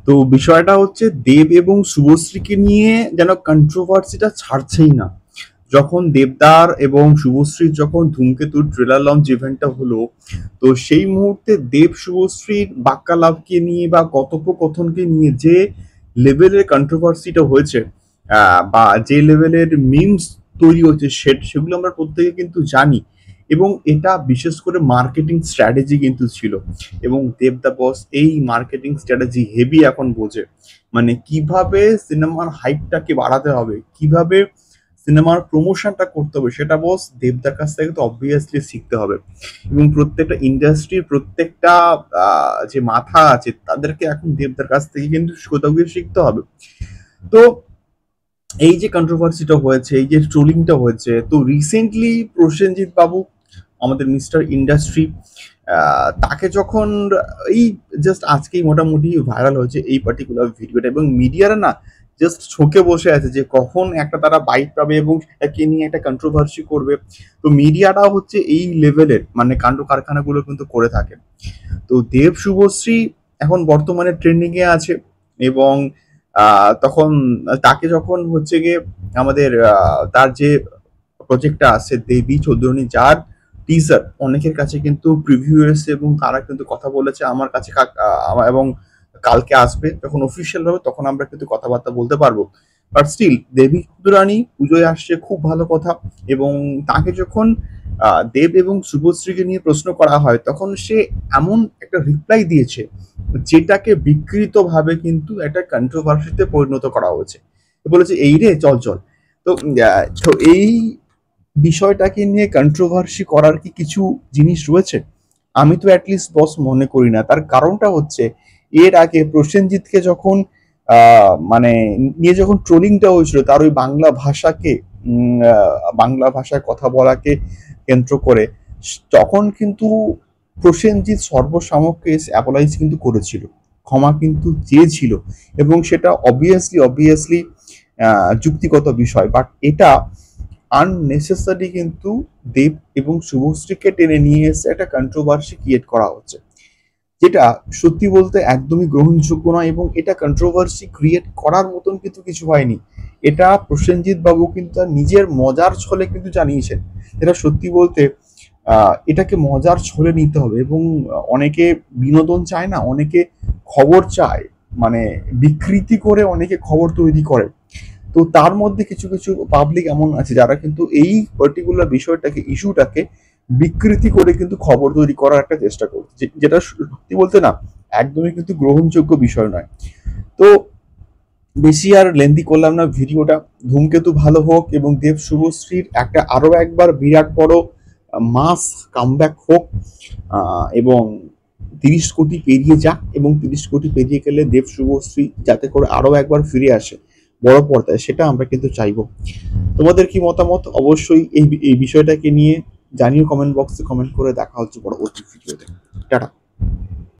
তো বিষয়টা হচ্ছে দেব এবং শুভশ্রীকে নিয়ে যেন কন্ট্রোভার্সিটা ছাড়ছেই না। যখন দেবদার এবং শুভশ্রীর যখন ধূমকেতুর ট্রেলার লঞ্চ ইভেন্টটা হলো, তো সেই মুহূর্তে দেব শুভশ্রীর বাক্যালাপকে নিয়ে বা কথোপকথনকে নিয়ে যে লেভেলের কন্ট্রোভার্সিটা হয়েছে, বা যে লেভেলের মিমস তৈরি হচ্ছে, সেগুলো আমরা প্রত্যেকে কিন্তু জানি। এবং এটা বিশেষ করে মার্কেটিং স্ট্র্যাটেজি কিন্তু ছিল, এবং দেবদা বস এই মার্কেটিং স্ট্র্যাটেজি হেভি এখন বোঝে। মানে কিভাবে সিনেমার হাইপটাকে বাড়াতে হবে, কিভাবে সিনেমার প্রমোশনটা করতে হবে, সেটা বস দেবদার কাছ থেকে তো অবভিয়াসলি শিখতে হবে। এবং প্রত্যেকটা ইন্ডাস্ট্রির প্রত্যেকটা যে মাথা আছে তাদেরকে এখন দেবদার কাছ থেকে কিন্তু কোথাও গিয়ে শিখতে হবে। তো এই যে কন্ট্রোভার্সিটা হয়েছে, এই যে ট্রোলিংটা হয়েছে, তো রিসেন্টলি প্রসেনজিৎ বাবু, আমাদের মিস্টার ইন্ডাস্ট্রি, তাকে যখন এই জাস্ট আজকেই মোটামুটি ভাইরাল হয়েছে এই পার্টিকুলার ভিডিওটা, এবং মিডিয়ারা না জাস্ট ঝোঁকে বসে আছে যে কখন একটা তারা বাইট পাবে এবং সেটাকে নিয়ে একটা কন্ট্রোভার্সি করবে। তো মিডিয়াটাও হচ্ছে এই লেভেলের মানে কাণ্ড কারখানাগুলো কিন্তু করে থাকে। তো দেব শুভশ্রী এখন বর্তমানে ট্রেন্ডিং এ আছে, এবং তখন তাকে যখন হচ্ছে গিয়ে আমাদের তার যে প্রজেক্টটা আছে দেবী চৌধুরী, যার টিজার অনেকের কাছে কিন্তু প্রিভিউ এসেছে এবং তারা কিন্তু কথা বলেছে আমার কাছে, এবং কালকে আসবে যখন অফিসিয়াল হবে তখন আমরা কিন্তু কথাবার্তা বলতে পারবো। বাট স্টিল দেবী চৌধুরানী পুজোয় আসছে, খুব ভালো কথা। এবং তাকে যখন দেব এবং শুভশ্রীকে নিয়ে প্রশ্ন করা হয় তখন সে এমন একটা রিপ্লাই দিয়েছে যেটাকে বিকৃতভাবে কিন্তু একটা কন্ট্রোভার্সিতে পরিণত করা হয়েছে। বলেছে এই রে চল চল। তো এই বিষয়টাকে নিয়ে কন্ট্রোভার্সি করার কি কিছু জিনিস রয়েছে? আমি তো অ্যাটলিস্ট বস মনে করি না। তার কারণটা হচ্ছে এর আগে প্রসেনজিৎকে যখন মানে নিয়ে যখন ট্রোলিংটা হয়েছিল তার ওই বাংলা ভাষাকে, বাংলা ভাষায় কথা বলাকে কেন্দ্র করে, তখন কিন্তু প্রসেনজিৎ সর্বসমক্ষে এসে অ্যাপোলাইজ কিন্তু করেছিল, ক্ষমা কিন্তু চেয়েছিল, এবং সেটা অবভিয়াসলি যুক্তিগত বিষয়। বাট এটা আননেসেসারি কিন্তু দেব এবং শুভশ্রীকে টেনে নিয়ে এসে একটা কন্ট্রোভার্সি ক্রিয়েট করা হচ্ছে, যেটা সত্যি বলতে একদমই গ্রহণযোগ্য নয়। এবং এটা কন্ট্রোভার্সি ক্রিয়েট করার মতন কিন্তু কিছু হয়নি। এটা প্রসেনজিৎ বাবু কিন্তু তার নিজের মজার ছলে কিন্তু জানিয়েছেন। এটা সত্যি বলতে এটাকে মজার ছলে নিতে হবে, এবং অনেকে বিনোদন চায় না, অনেকে খবর চায়, মানে বিকৃতি করে অনেকে খবর তৈরি করে। তো তার মধ্যে কিছু কিছু পাবলিক এমন আছে যারা কিন্তু এই পার্টিকুলার বিষয়টাকে, ইস্যুটাকে বিকৃতি করে কিন্তু খবর তৈরি করার একটা চেষ্টা করছে, যেটা সত্যি বলতে না একদমই কিন্তু গ্রহণযোগ্য বিষয় নয়। তো বেশি আর লেন্দি করলাম না ভিডিওটা। ধূমকেতু ভালো হোক এবং দেব শুভশ্রীর একটা আরো একবার বিরাট বড় মাস কামব্যাক হোক, এবং 30 কোটি পেরিয়ে যাক, এবং 30 কোটি পেরিয়ে গেলে দেব শুভশ্রী যাতে করে আরো একবার ফিরে আসে বড় পর্দায়, সেটা আমরা কিন্তু চাইবো। তোমাদের কি মতামত অবশ্যই এই বিষয়টাকে নিয়ে জানিও কমেন্ট বক্সে কমেন্ট করে। দেখা হচ্ছে পরবর্তী ভিডিওতে। টাটা।